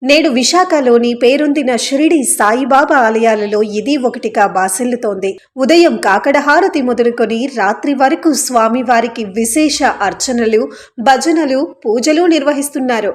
నేడు విశాఖలోని పేరొందిన షిరిడి సాయిబాబా ఆలయాలలో ఇది ఒకటిగా బాసిల్లుతోంది. ఉదయం కాకడహారతి మొదలుకొని రాత్రి వరకు స్వామివారికి విశేష అర్చనలు, భజనలు, పూజలు నిర్వహిస్తున్నారు.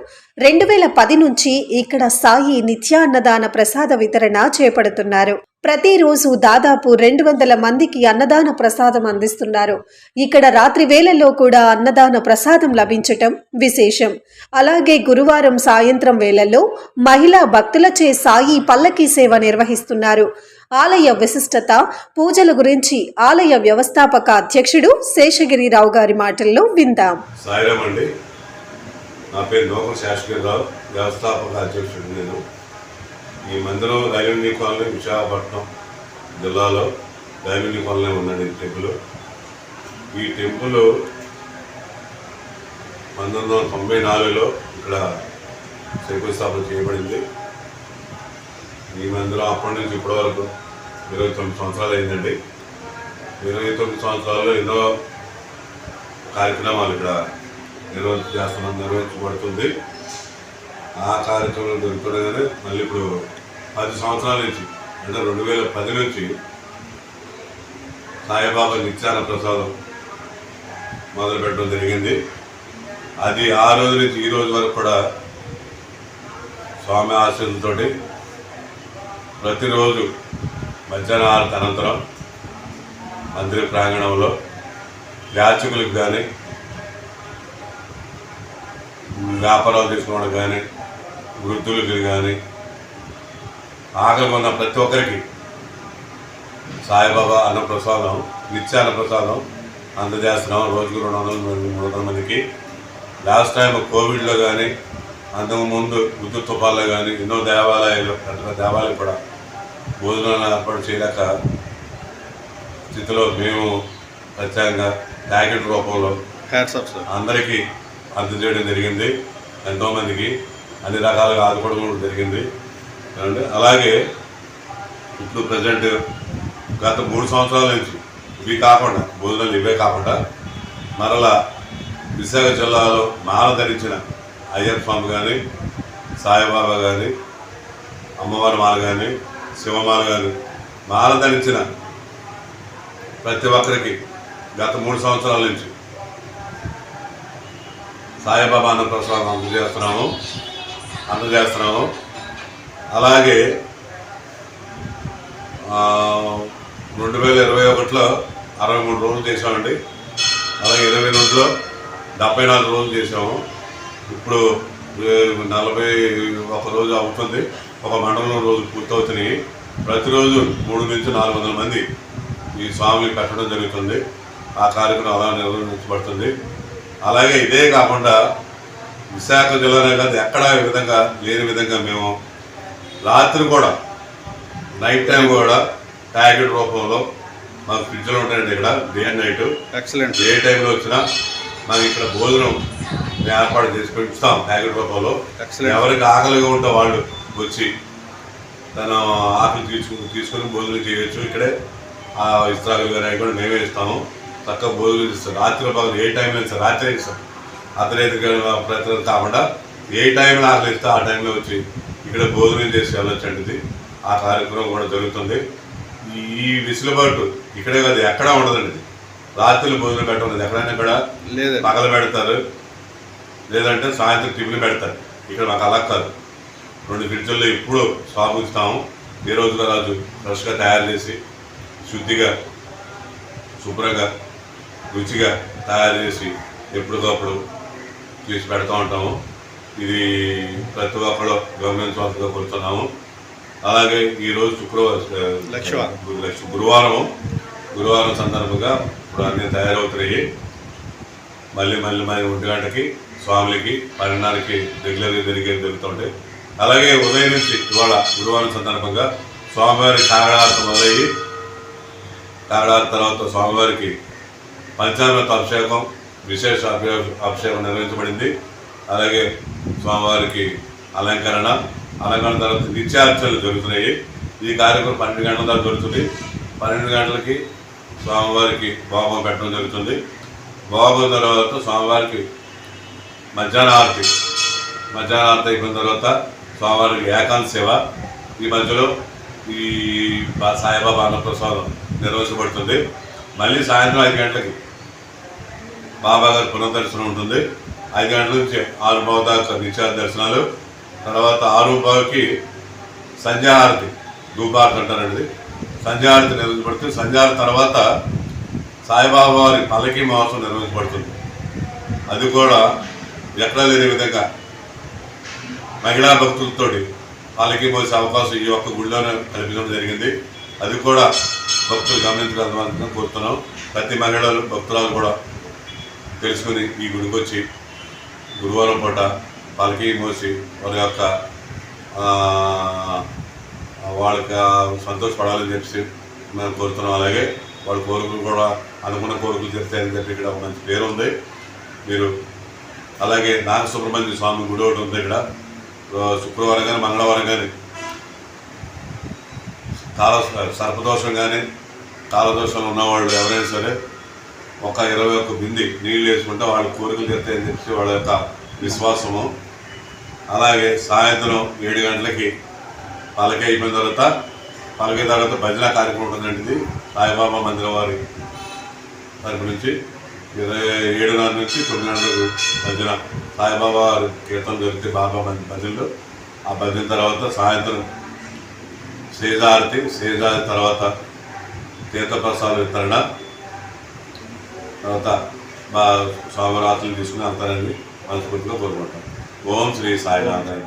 2010 నుంచి ఇక్కడ సాయి నిత్యాన్నదాన ప్రసాద వితరణ చేపడుతున్నారు. ప్రతిరోజు దాదాపు 200 మందికి అన్నదాన ప్రసాదం అందిస్తున్నారు. ఇక్కడ రాత్రి వేళల్లో కూడా అన్నదాన ప్రసాదం లభించటం విశేషం. అలాగే గురువారం సాయంత్రం వేళల్లో మహిళా భక్తులచే సాయి పల్లకీ సేవ నిర్వహిస్తున్నారు. ఆలయ విశిష్టత, పూజల గురించి ఆలయ వ్యవస్థాపక అధ్యక్షుడు శేషగిరిరావు గారి మాటల్లో విందాం. సాయిరామ్ అండి, నా పేరు నోకం శేషగిరిరావు, వ్యవస్థాపక అధ్యక్షుడు. నేను ఈ మందిరం రైల్వే కాలనీ, విశాఖపట్నం జిల్లాలో రైల్వే కాలనీ ఉందండి. ఈ టెంపుల్ 1994లో ఇక్కడ శంకుస్థాపన చేయబడింది. ఈ మందిరం అప్పటి నుంచి ఇప్పటి వరకు 29 సంవత్సరాలు అయిందండి. 29 సంవత్సరాల్లో ఎన్నో కార్యక్రమాలు ఇక్కడ నిర్వహించబడుతుంది. ఆ కార్యక్రమం జరుగుతుండగానే మళ్ళీ ఇప్పుడు 10 సంవత్సరాల నుంచి, అంటే 2010 నుంచి సాయిబాబా నిత్యాన్న ప్రసాదం మొదలుపెట్టడం జరిగింది. అది ఆ రోజు నుంచి ఈ రోజు వరకు కూడా స్వామి ఆశీస్సులతో ప్రతిరోజు మధ్యాహ్న ఆరతి అనంతరం మందిర ప్రాంగణంలో యాచకులకు కానీ, వ్యాపారాలు చేసుకోవడం కానీ, వృద్ధులకు కానీ, ఆకలి ఉన్న ప్రతి ఒక్కరికి సాయిబాబా అన్నప్రసాదం, నిత్యాన్న ప్రసాదం అందజేస్తున్నాం. రోజుకు 200-300 మందికి. లాస్ట్ టైం కోవిడ్లో కానీ, అంతకుముందు విద్యుత్ తుఫాల్లో కానీ ఎన్నో దేవాలయాలు, పెద్ద దేవాలయం కూడా భోజనాలు ఏర్పాటు చేయలేక స్థితిలో మేము ప్రత్యేకంగా ప్యాకెట్ రూపంలో అందరికీ అందజేయడం జరిగింది. ఎంతోమందికి అన్ని రకాలుగా ఆదుకోవడం జరిగింది. అలాగే ఇప్పుడు ప్రజెంట్ గత 3 సంవత్సరాల నుంచి ఇవి కాకుండా, భోజనాలు ఇవే కాకుండా మరలా విశాఖ జిల్లాలో మాల ధరించిన అయ్యప్ప స్వామి కానీ, సాయిబాబా కానీ, అమ్మవారి మాల కానీ, శివమాల కానీ మాల ధరించిన ప్రతి ఒక్కరికి గత 3 సంవత్సరాల నుంచి సాయిబాబా అన్న ప్రసాదం అందజేస్తున్నాము. అలాగే 2021లో 63 రోజులు చేసామండి. అలాగే 22లో 74 రోజులు చేసాము. ఇప్పుడు 41 రోజు అవుతుంది. ఒక మండలంలో రోజు పూర్తవుతున్నాయి. ప్రతిరోజు 300 నుంచి 400 మంది ఈ స్వామిని పెట్టడం జరుగుతుంది. ఆ కార్యక్రమం అలా నిర్వహించబడుతుంది. అలాగే ఇదే కాకుండా విశాఖ జిల్లానే కాదు, ఎక్కడ విధంగా లేని విధంగా మేము రాత్రి కూడా, నైట్ టైం కూడా ప్యాకెట్ రూపంలో మాకు ఫ్రిడ్జ్లో ఉంటాయండి. ఇక్కడ డే అండ్ నైట్ ఎక్సలెంట్. ఏ టైంలో వచ్చినా మాకు ఇక్కడ భోజనం ఏర్పాటు చేసి పెంచుతాం ప్యాకెట్ రూపంలో. ఎవరికి ఆకలిగా ఉంటే వాళ్ళు వచ్చి తన ఆకలి తీసుకొని భోజనం చేయవచ్చు. ఇక్కడే ఆ ఇస్త్రాకులు కానీ అవి కూడా మేమే ఇస్తాము. చక్కగా భోజనం ఇస్తాం. రాత్రి పగలు ఏ టైంలో ఇస్తాం, రాత్రి ఇస్తాం. అర్ధరాత్రి ప్రతి కాకుండా ఏ టైంలో ఆకలి ఇస్తే ఆ టైంలో వచ్చి ఇక్కడ భోజనం చేసి వెళ్ళొచ్చండి. ఆ కార్యక్రమం కూడా జరుగుతుంది. ఈ విసులుబాటు ఇక్కడే కాదు, ఎక్కడా ఉండదండి. రాత్రులు భోజనం పెట్టడం ఎక్కడైనా కూడా పగలు పెడతారు, లేదంటే సాయంత్రం టిఫిన్ పెడతారు. ఇక్కడ మాకు అలా కాదు. 2 ఫ్రిడ్జుల్లో ఎప్పుడూ స్వామి ఇస్తాము. ఏ రోజుగా రోజు ఫ్రెష్గా తయారు చేసి, శుద్ధిగా, శుభ్రంగా, రుచిగా తయారు చేసి ఎప్పటికప్పుడు చేసి పెడతా ఉంటాము. ఇది ప్రతి ఒక్కరు గమనించవలసిగా కోరుతున్నాము. అలాగే ఈరోజు గురువారం సందర్భంగా ఇప్పుడు అన్నీ తయారవుతున్నాయి. మళ్ళీ 1 గంటకి స్వాములకి 12కి రెగ్యులర్గా జరుగుతుంటాయి. అలాగే ఉదయం నుంచి ఇవాళ గురువారం సందర్భంగా స్వామివారి కాగడారత మొదలయ్యి, కాగడారత తర్వాత స్వామివారికి పంచామృత అభిషేకం, విశేష అభిషేకం నిర్వహించబడింది. అలాగే స్వామివారికి అలంకరణ తర్వాత నిత్యార్చనలు జరుగుతున్నాయి. ఈ కార్యక్రమం 12 గంటల దాకా జరుగుతుంది. 12 గంటలకి స్వామివారికి భోగం పెట్టడం జరుగుతుంది. భోగం తర్వాత స్వామివారికి మధ్యాహ్న ఆరతి అయిపోయిన తర్వాత స్వామివారికి ఏకాంత సేవ, ఈ మధ్యలో ఈ సాయిబాబా అన్నప్రసాదం నిర్వహించబడుతుంది. మళ్ళీ సాయంత్రం 5 గంటలకి బాబా గారి పునర్దర్శనం ఉంటుంది. 5 గంటల నుంచి 6:15 దాకా నిత్యార్థి దర్శనాలు, తర్వాత 6:15కి సంధ్యాహారతి, ధూపారతి అంటారండి. సంధ్యాహారతి నిర్వహించబడుతుంది. సంధ్యాహారతి తర్వాత సాయిబాబా వారి పల్లకీ మహోత్సవం నిర్వహించబడుతుంది. అది కూడా ఎక్కడా లేని విధంగా మహిళా భక్తులతోటి పల్లకీ మోసే అవకాశం ఈ ఒక్క గుడిలోనే కల్పించడం జరిగింది. అది కూడా భక్తులు గమనించగలమని కోరుతున్నాం. ప్రతి మహిళలు భక్తురాలు కూడా తెలుసుకుని ఈ గుడికి వచ్చి గురువారం పూట పల్లకీ మోసి వారి యొక్క వాళ్ళకి సంతోషపడాలని చెప్పి మేము కోరుతున్నాం. అలాగే వాళ్ళ కోరికలు కూడా అనుకున్న కోరికలు తీరుతాయని చెప్పి ఇక్కడ ఒక మంచి పేరు ఉంది. మీరు అలాగే నాగ సుబ్రహ్మణ్య స్వామి గుడి ఒకటి ఉంది. ఇక్కడ శుక్రవారం కానీ మంగళవారం కానీ సర్పదోషం కానీ కాలదోషాలు ఉన్నవాళ్ళు ఎవరైనా సరే ఒక 21 బింది నీళ్ళు వేసుకుంటే వాళ్ళ కోరికలు తీరుతాయని చెప్పి వాళ్ళ యొక్క విశ్వాసము. అలాగే సాయంత్రం 7 గంటలకి పల్లకి అయిపోయిన తర్వాత భజన కార్యక్రమం ఉంటుందండి. ఇది సాయిబాబా మందిరం వారి తరపు నుంచి 7:30 నుంచి 9 గంటలకు భజన, సాయిబాబా కీర్తన దొరికితే బాబా భజనలు. ఆ భజన తర్వాత సాయంత్రం సేజారతి తర్వాత తీర్థప్రసాద వితరణ, తర్వాత స్వామివారి ఆశలు తీసుకుని అంతారని మనస్ఫూర్తిగా కోరుకుంటాం. ఓం శ్రీ సాయినాథాయ.